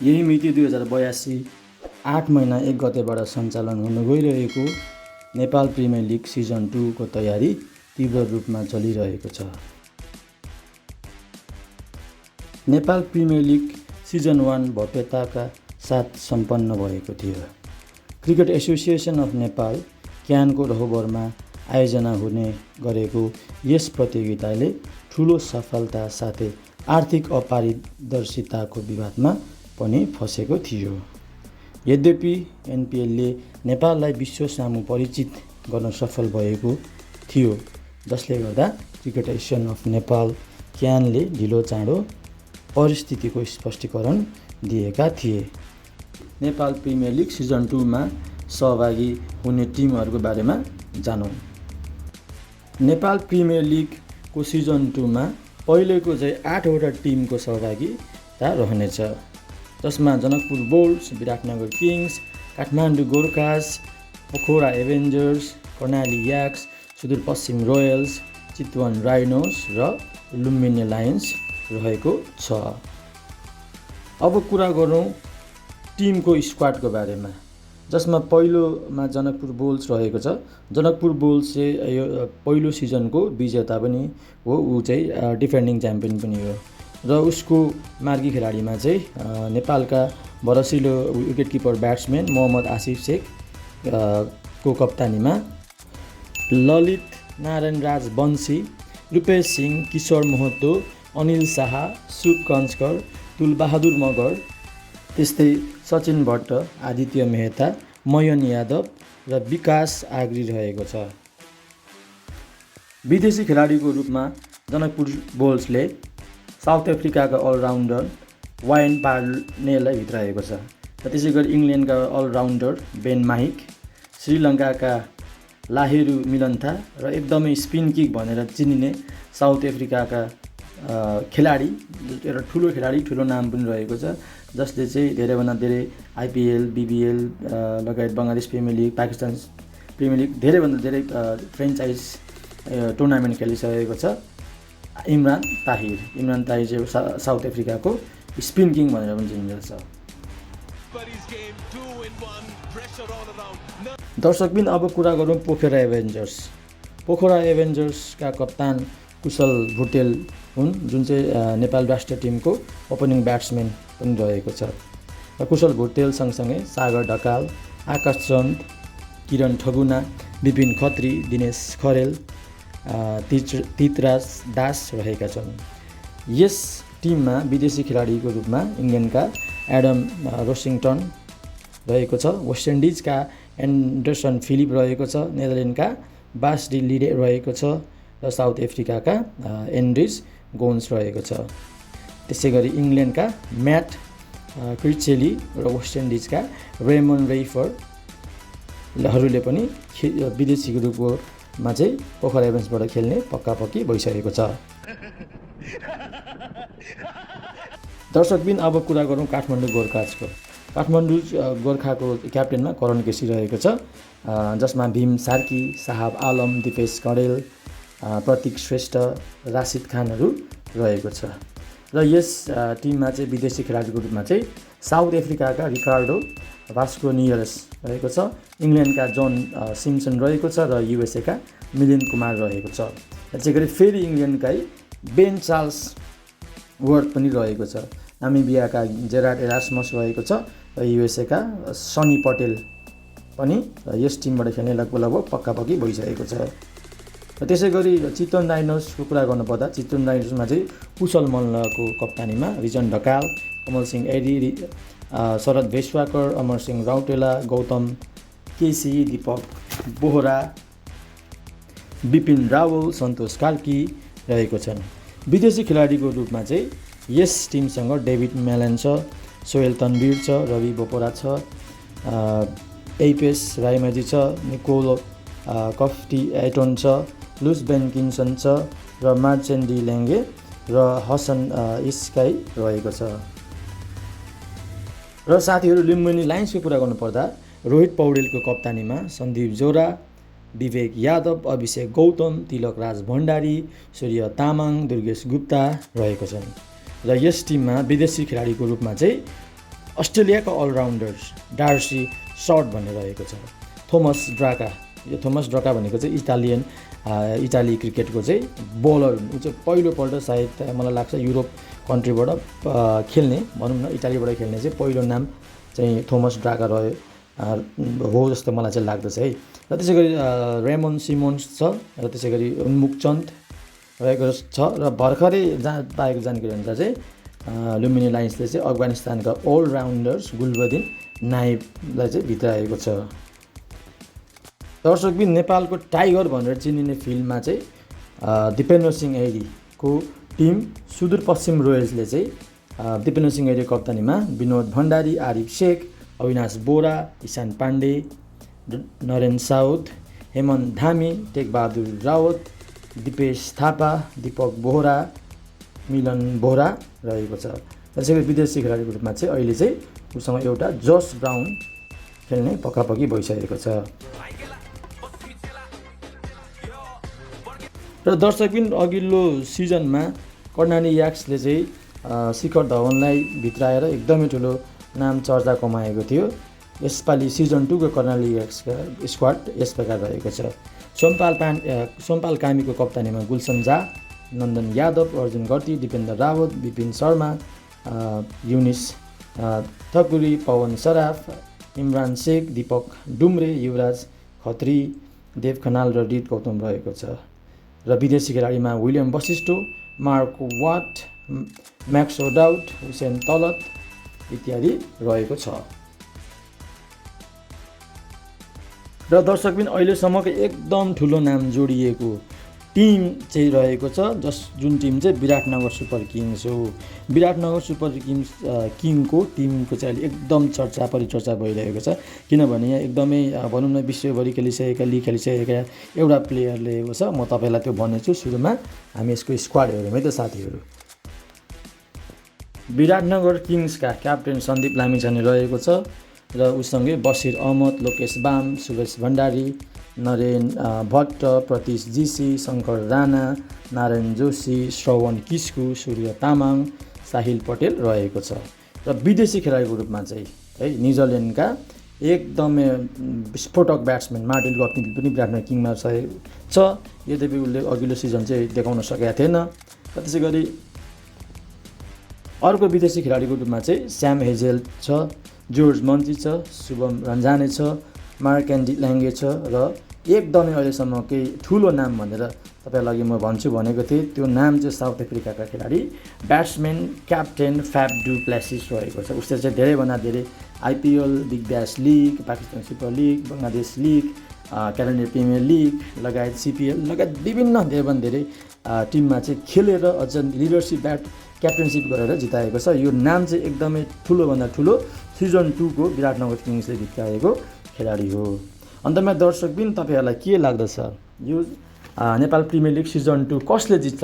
यही मिति 2082 8 महिना 1 गतेबाट सञ्चालन हुन गइरहेको नेपाल प्रिमियर लिग सिजन 2 को तयारी तीव्र रूपमा चलिरहेको छ। नेपाल प्रिमियर लिग सिजन 1 भव्यताका साथ सम्पन्न भएको थियो। क्रिकेट एसोसिएसन अफ नेपाल क्यानको रहोबरमा आयोजना हुने गरेको यस प्रतियोगिताले ठुलो सफलता साथै आर्थिक अपारदर्शिताको विवादमा पनि फसेको थियो। यद्यपि एनपिएलले नेपाललाई विश्व सामु परिचित गर्न सफल भएको थियो, जसले गर्दा क्रिकेट एसोसिएसन अफ नेपाल क्यानले ढिलो चाँडो परिस्थितिको स्पष्टीकरण दिएका थिए। नेपाल प्रिमियर लिग सिजन 2 मा सहभागी हुने टिमहरूको बारेमा जानौँ। नेपाल प्रिमियर लिगको सिजन 2 मा पहिलेको चाहिँ 8 वटा टिमको सहभागिता रहनेछ, जसमा Janakpur Bolts, Biratnagar Kings, Kathmandu Gorkhas, Pokhara Avengers, Karnali Yaks, Sudurpashchim Royals, Chitwan Rhinos र लुम्बिनी लायन्स रहेको छ। अब कुरा गरौँ टिमको स्क्वाडको बारेमा, जसमा पहिलोमा जनकपुर बोल्ट्स रहेको छ। जनकपुर बोल्ट्स चाहिँ यो पहिलो सिजनको विजेता पनि हो, ऊ चाहिँ डिफेन्डिङ च्याम्पियन पनि हो र उसको मार्गी खेलाडीमा चाहिँ नेपालका भरसिलो wicket keeper batsman Mohammad Asif Sheikh को कप्तानीमा ललित नारायण राज बन्सी, रूपेश सिंह, किशोर महतो, अनिल शाह, सुक कन्स्कर, तुलबहादुर मगर, त्यस्तै सचिन भट्ट, आदित्य मेहता, मयन यादव र विकास आग्री रहेको छ। विदेशी खेलाडीको रूपमा जनकपुर बोल्ट्सले साउथ अफ्रिकाका अलराउन्डर वायन पार्नेललाई भित्राएको छ र त्यसै गरी इङ्ल्यान्डका अलराउन्डर बेन माहिक, श्रीलङ्काका लाहेरु मिलन्था र एकदमै स्पिन किक भनेर चिनिने साउथ अफ्रिकाका खेलाडी, एउटा ठुलो खेलाडी, ठुलो नाम पनि रहेको छ, जसले चाहिँ धेरैभन्दा धेरै आइपिएल, बिबिएल लगायत Bangladesh premier league, Pakistan premier league, धेरैभन्दा धेरै फ्रेन्चाइज टुर्नामेन्ट खेलिसकेको छ। इमरान ताहिर चाहिँ साउथ अफ्रिकाको स्पिन किङ भनेर पनि चिनिन्छ। दर्शकबिन अब कुरा गरौँ पोखरा एभेन्जर्स। पोखरा एभेन्जर्सका कप्तान कुशल भुटेल हुन्, जुन चाहिँ नेपाल राष्ट्रिय टिमको ओपनिङ ब्याट्सम्यान पनि रहेको छ। र कुशल भुटेल सँगसँगै सागर ढकाल, आकाश चन्द, किरण ठगुना, विपिन खत्री, दिनेश खरेल, तितराज दास रहेका छन्। यस टिममा विदेशी खेलाडीको रूपमा इङ्ल्यान्डका एडम रोसिङटन रहेको छ, वेस्ट इन्डिजका एन्डरसन फिलिप रहेको छ, नेदरल्यान्डका बास डी लिडे रहेको छ र साउथ अफ्रिकाका एन्ड्रिज गोन्स रहेको छ। त्यसै गरी इङ्ल्यान्डका म्याट क्रिचेली र वेस्ट इन्डिजका रेमन रेफरहरूले पनि विदेशीको रूपमा चाहिँ पोखरा एभेन्जबाट खेल्ने पक्कापक्की भइसकेको छ। दर्शकबिन अब कुरा गरौँ काठमाडौँ गोर्खासको। काठमाडौँ गोर्खाको क्याप्टेनमा करण केसी रहेको छ, जसमा भीम सार्की, साहब आलम, दिपेश कडेल, प्रतीक श्रेष्ठ, राशिद खानहरू रहेको छ। र यस टिममा चाहिँ विदेशी खेलाडीको रूपमा चाहिँ साउथ अफ्रिकाका रिकार्डो भास्कोनियरस रहेको छ, इङ्ल्यान्डका जोन सिम्सन रहेको छ र युएसएका मिलिन कुमार रहेको छ। त्यसै गरी फेरि इङ्ल्यान्डकै बेन चार्ल्स वर्ड पनि रहेको छ, नामिबियाका जेराड एरास्मस रहेको छ र युएसएका सनी पटेल पनि यस टिमबाट खेल्ने लगभग पक्कापक्की भइसकेको छ। र त्यसै गरी चितवन राइनोसको कुरा गर्नुपर्दा चितवन राइनोसमा चाहिँ कुशल मल्लको कप्तानीमा रिजन ढकाल, कमल सिंह एडी, शरद भेष्वाकर, अमर सिंह राउटेला, गौतम केसी, दीपक बोहरा, विपिन रावल, सन्तोष कार्की रहेको छन्। विदेशी खेलाडीको रूपमा चाहिँ यस टिमसँग डेभिड मेलन छ, सोहेल तन्वीर छ, रवि बोपरा छ, एपेस रायमाझी छ, निकोल कफ्टी एटोन छ, लुस बेन्किन्सन छ र मार्चेन डी ल्याङ्गे र हसन इस्काई रहेको छ। र साथीहरू लुम्बिनी लायन्सको कुरा गर्नुपर्दा रोहित पौडेलको कप्तानीमा सन्दीप जोरा, विवेक यादव, अभिषेक गौतम, तिलक राज भण्डारी, सूर्य तामाङ, दुर्गेश गुप्ता रहेको छन्। र यस टिममा विदेशी खेलाडीको रूपमा चाहिँ अस्ट्रेलियाका अलराउन्डर्स डार्सी सर्ट भन्ने रहेको छ। थोमस ड्राका, यो थोमस ड्राका भनेको चाहिँ इटाली क्रिकेटको चाहिँ बलर हुन्। ऊ चाहिँ पहिलोपल्ट सायद मलाई लाग्छ युरोप कन्ट्रीबाट खेल्ने, भनौँ न इटालीबाट खेल्ने चाहिँ पहिलो नाम चाहिँ थोमस ड्राका हो जस्तो मलाई चाहिँ लाग्दछ है। र त्यसै गरी रेमन सिमोन्स छ, र त्यसै गरी उन्मुख चन्द रहेको छ। र भर्खरै पाएको जानकारी अनुसार चाहिँ लुम्बिनी लायन्सले चाहिँ अफगानिस्तानका अलराउन्डर्स गुलबदिन नाइबलाई चाहिँ भित्राएको छ। दर्शकबिन नेपालको टाइगर भनेर चिनिने फिल्डमा चाहिँ दिपेन्द्र सिंह ऐरीको टिम सुदूरपश्चिम रोयल्सले चाहिँ दिपेन्द्र सिंह ऐरी कप्तानीमा विनोद भण्डारी, आरिफ शेख, अविनाश बोरा, ईशान पाण्डे, नरेन साउद, हेमन्त धामी, टेकबहादुर रावत, दिपेश थापा, दीपक बोहरा, मिलन बोहरा रहेको छ। त्यसै गरी विदेशी खेलाडीको रूपमा चाहिँ अहिले चाहिँ उसँग एउटा जस ब्राउन खेल्ने पक्कापक्की भइसकेको छ। र दर्शकबिन अघिल्लो सिजनमा कर्णाली याक्सले चाहिँ शिखर धवनलाई भित्राएर एकदमै ठुलो नाम चर्चा कमाएको थियो। यसपालि सिजन 2 को कर्णाली याक्सका स्क्वाड यस प्रकार रहेको छ। सोमपाल कामीको कप्तानीमा गुलसन झा, नन्दन यादव, अर्जुन गर्ती, दिपेन्द्र रावत, विपिन शर्मा, युनिस थकुरी, पवन सराफ, इमरान शेख, दीपक डुम्रे, युवराज खत्री, देव खनाल र रित गौतम रहेको छ। र विदेशी खेलाडीमा William Bosisto, Mark Watt, Max O'Dowd, Hussain Talat इत्यादि रहेको छ। र दर्शकबिन अहिलेसम्मको एकदम ठुलो नाम जोडिएको टिम चाहिँ रहेको छ, जुन टिम चाहिँ विराटनगर सुपर किङ्स हो। विराटनगर सुपर किङको टिमको चाहिँ अहिले एकदम परिचर्चा भइरहेको छ, किनभने यहाँ एकदमै भनौँ न विश्वभरि खेलिसकेका लिग खेलिसकेका एउटा प्लेयर लिएको छ। म तपाईँलाई त्यो भन्नेछु सुरुमा, हामी यसको स्क्वाड हेरौँ है त साथीहरू। विराटनगर किङ्सका क्याप्टेन सन्दीप लामिछाने रहेको छ, र उसँगै बसिर अहमद, लोकेश बाम, सुरेश भण्डारी, नरेन भट्ट, प्रतीश जीसी, शङ्कर राणा, नारायण जोशी, श्रवण किस्कु, सूर्य तामाङ, साहिल पटेल रहेको छ। र विदेशी खेलाडीको रूपमा चाहिँ है न्युजिल्यान्डका एकदमै विस्फोटक ब्याट्सम्यान मार्टिन गप्टिल पनि विराटनगर किङमा छ। यद्यपि उसले अघिल्लो सिजन चाहिँ देखाउन सकेका थिएन। र त्यसै गरी अर्को विदेशी खेलाडीको रूपमा चाहिँ स्याम हेजेल छ, जोर्ज मन्ची छ, शुभम रन्जाने छ, मार्क एन्डी ल्याङ्गे छ, र एकदमै अहिलेसम्म केही ठुलो नाम भनेर तपाईँलाई अघि म भन्छु भनेको थिएँ, त्यो नाम चाहिँ साउथ अफ्रिकाका खेलाडी ब्याट्सम्यान क्याप्टेन फ्याफ डु प्लेसिस रहेको छ। उसले चाहिँ धेरैभन्दा धेरै IPL, big bash league, Pakistan super league, Bangladesh league, calendar premier league लगायत सिपिएल लगायत विभिन्न धेरैभन्दा धेरै टिममा चाहिँ खेलेर अझ लिडरसिप क्याप्टेनसिप गरेर जिताएको छ। यो नाम चाहिँ एकदमै ठुलोभन्दा ठुलो सिजन 2 को विराटनगर किङ्सले भित्राएको खेलाडी हो। अन्तमा दर्शकबिन तपाईँहरूलाई के लाग्दछ, यो नेपाल प्रिमियर लिग सिजन 2 कसले जित्छ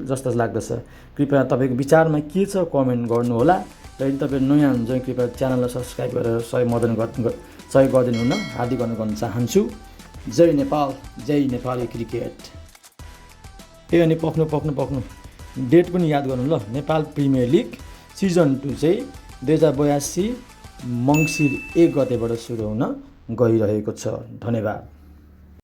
जस्तो लाग्दछ? कृपया तपाईँको विचारमा के छ कमेन्ट गर्नुहोला। र यदि तपाईँ नयाँ हुनुहुन्छ भने कृपया च्यानललाई सब्सक्राइब गरेर सहयोग गरिदिनु हुन हार्दिक अनुरोध गर्न चाहन्छु। जय नेपाल, जय नेपाली क्रिकेट। अनि पक्नु डेट पनि याद गर्नु ल। नेपाल प्रिमियर लिग सिजन 2 चाहिँ 2082 मङ्सिर 1 गतेबाट सुरु हुन गइरहेको छ। धन्यवाद।